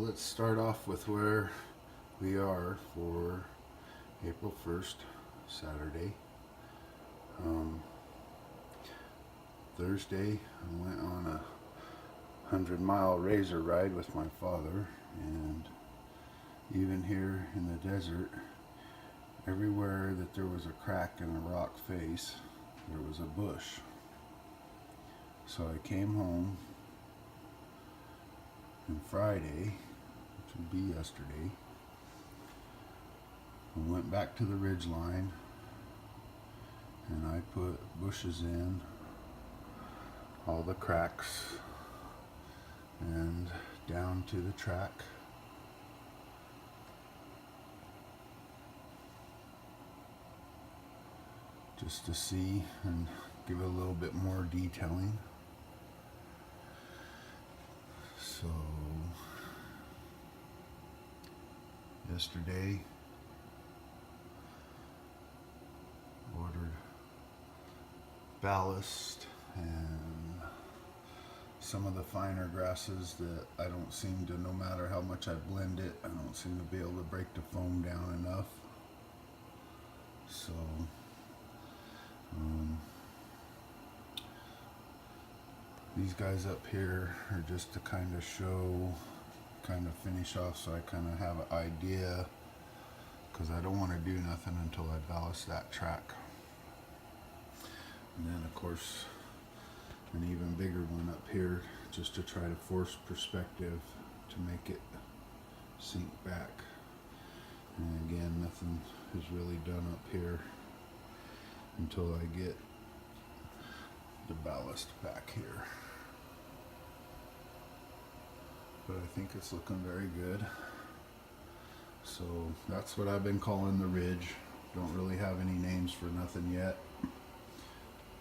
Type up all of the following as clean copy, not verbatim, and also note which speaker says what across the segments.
Speaker 1: let's start off with where we are for April 1st, Saturday. Thursday, I went on a 100-mile razor ride with my father, and even here in the desert, everywhere that there was a crack in a rock face, there was a bush. So I came home, and Friday, which would be yesterday, I went back to the ridge line and I put bushes in all the cracks and down to the track. Just to see and give it a little bit more detailing. So yesterday ordered ballast and some of the finer grasses that I don't seem to, no matter how much I blend it, I don't seem to be able to break the foam down enough. So these guys up here are just to kind of show, kind of finish off, so I kind of have an idea, because I don't want to do nothing until I ballast that track. And then of course an even bigger one up here, just to try to force perspective to make it sink back. And again, nothing is really done up here until I get the ballast back here. But I think it's looking very good. So that's what I've been calling the ridge. Don't really have any names for nothing yet.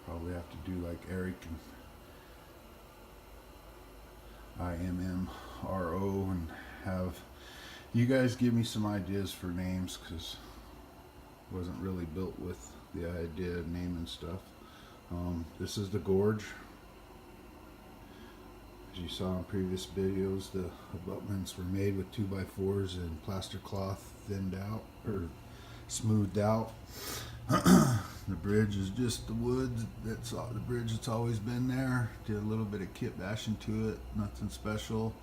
Speaker 1: Probably have to do like Eric and IMMRO and have you guys give me some ideas for names, because wasn't really built with the idea of naming stuff. This is the gorge. As you saw in previous videos, the abutments were made with 2x4s and plaster cloth thinned out or smoothed out. The bridge is just the wood. That's all, the bridge that's always been there. Did a little bit of kit bashing to it, nothing special.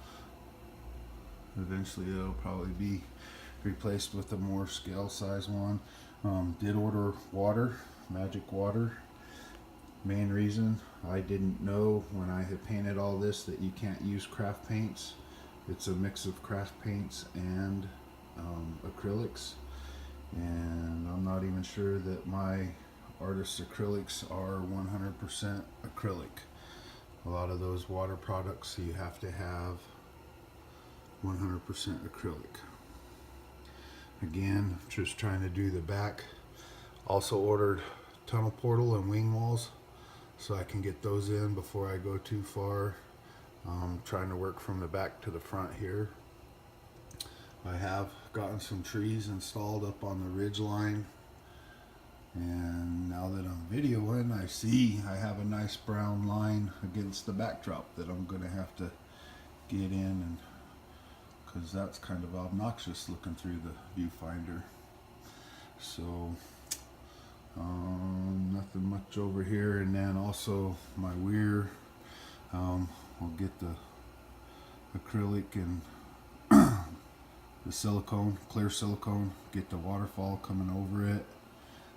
Speaker 1: Eventually it'll probably be replaced with a more scale size one. Did order water, magic water. Main reason, I didn't know when I had painted all this that you can't use craft paints. It's a mix of craft paints and acrylics, and I'm not even sure that my artist's acrylics are 100% acrylic. A lot of those water products you have to have 100% acrylic. Again, just trying to do the back. Also ordered tunnel portal and wing walls, so I can get those in before I go too far. Trying to work from the back to the front here. I have gotten some trees installed up on the ridge line, and now that I'm videoing, I see I have a nice brown line against the backdrop that I'm gonna have to get in, and because that's kind of obnoxious looking through the viewfinder. So nothing much over here. And then also my weir, I'll get the acrylic and the silicone, clear silicone, get the waterfall coming over it.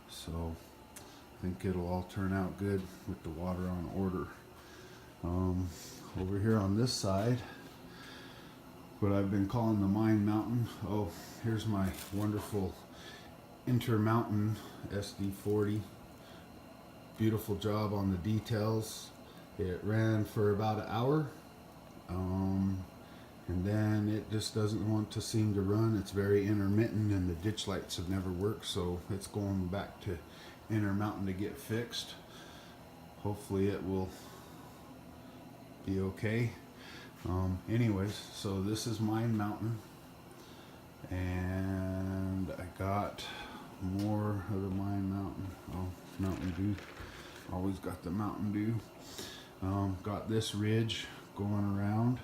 Speaker 1: So I think it'll all turn out good with the water on order. Over here on this side, what I've been calling the Mine Mountain. Oh, here's my wonderful Intermountain SD40. Beautiful job on the details. It ran for about an hour, and then it just doesn't want to seem to run. It's very intermittent, and the ditch lights have never worked, so it's going back to Intermountain to get fixed. Hopefully it will be okay. Anyways, so this is Mine Mountain, and I got more of the Mine Mountain. Oh, Mountain Dew. Always got the Mountain Dew. Got this ridge going around.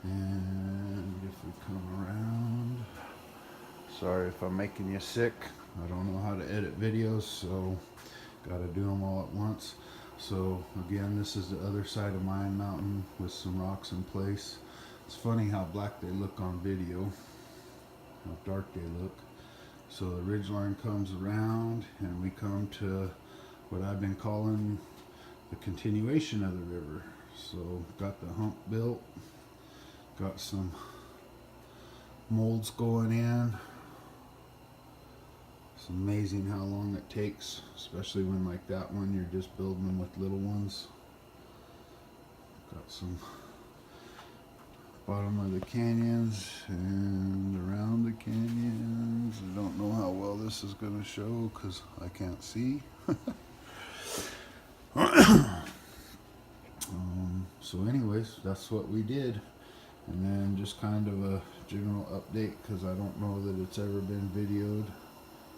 Speaker 1: And if we come around, sorry if I'm making you sick. I don't know how to edit videos, so gotta do them all at once. So again, this is the other side of Mayan Mountain with some rocks in place. It's funny how black they look on video, how dark they look. So the ridgeline comes around and we come to what I've been calling the continuation of the river. So got the hump built, got some molds going in. It's amazing how long it takes, especially when like that one you're just building them with little ones. Got some bottom of the canyons and around the canyons. I don't know how well this is going to show because I can't see. So anyways, that's what we did. And then just kind of a general update because I don't know that it's ever been videoed.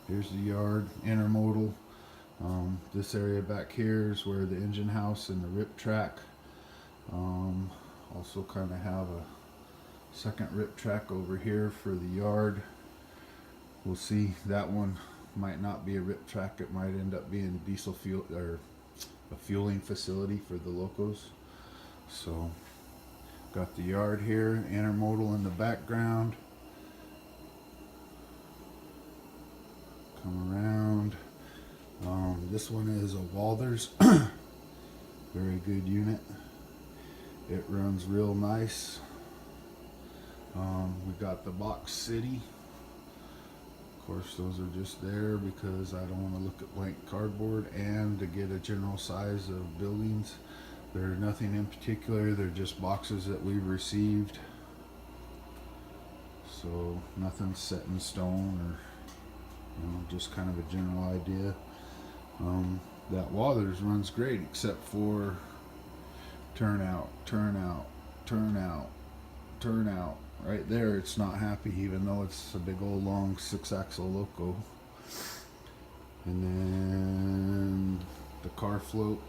Speaker 1: Here's the yard, intermodal. This area back here is where the engine house and the rip track. Also kind of have a second rip track over here for the yard. We'll see. That one might not be a rip track. It might end up being diesel fuel or a fueling facility for the locos. So got the yard here, intermodal in the background. Come around. This one is a Walthers. Very good unit. It runs real nice. We got the Box City. Of course, those are just there because I don't want to look at blank cardboard, and to get a general size of buildings. They're nothing in particular, they're just boxes that we've received. So nothing set in stone, or just kind of a general idea. That Walthers runs great except for turnout. Right there it's not happy, even though it's a big old long 6-axle loco. And then the car float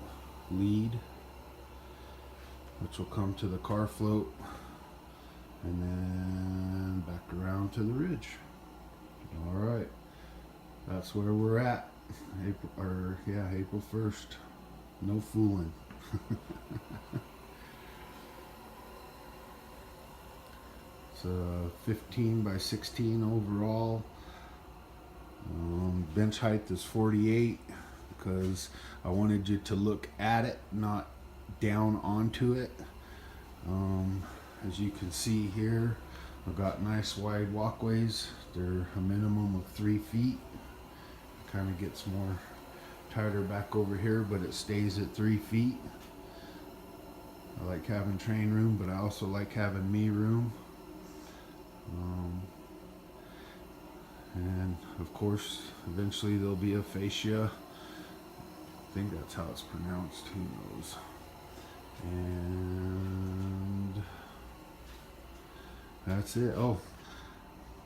Speaker 1: lead, which will come to the car float and then back around to the ridge. All right, that's where we're at. April 1st. No fooling. It's a 15 by 16 overall. Bench height is 48 because I wanted you to look at it, not down onto it. As you can see here, I've got nice wide walkways. They're a minimum of 3 feet. Kind of gets more tighter back over here, but it stays at 3 feet. I like having train room, but I also like having me room. And of course, eventually there'll be a fascia. I think that's how it's pronounced, who knows. And that's it. Oh,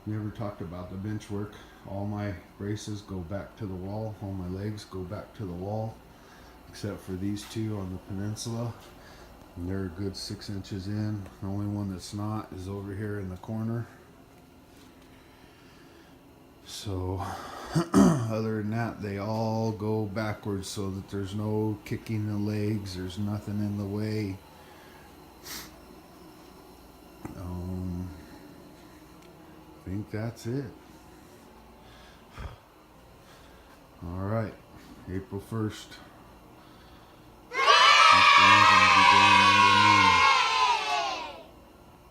Speaker 1: we never talked about the bench work. All my braces go back to the wall. All my legs go back to the wall, except for these two on the peninsula. And they're a good 6 inches in. The only one that's not is over here in the corner. So other than that, they all go backwards so that there's no kicking the legs, there's nothing in the way. I think that's it. All right, April 1st.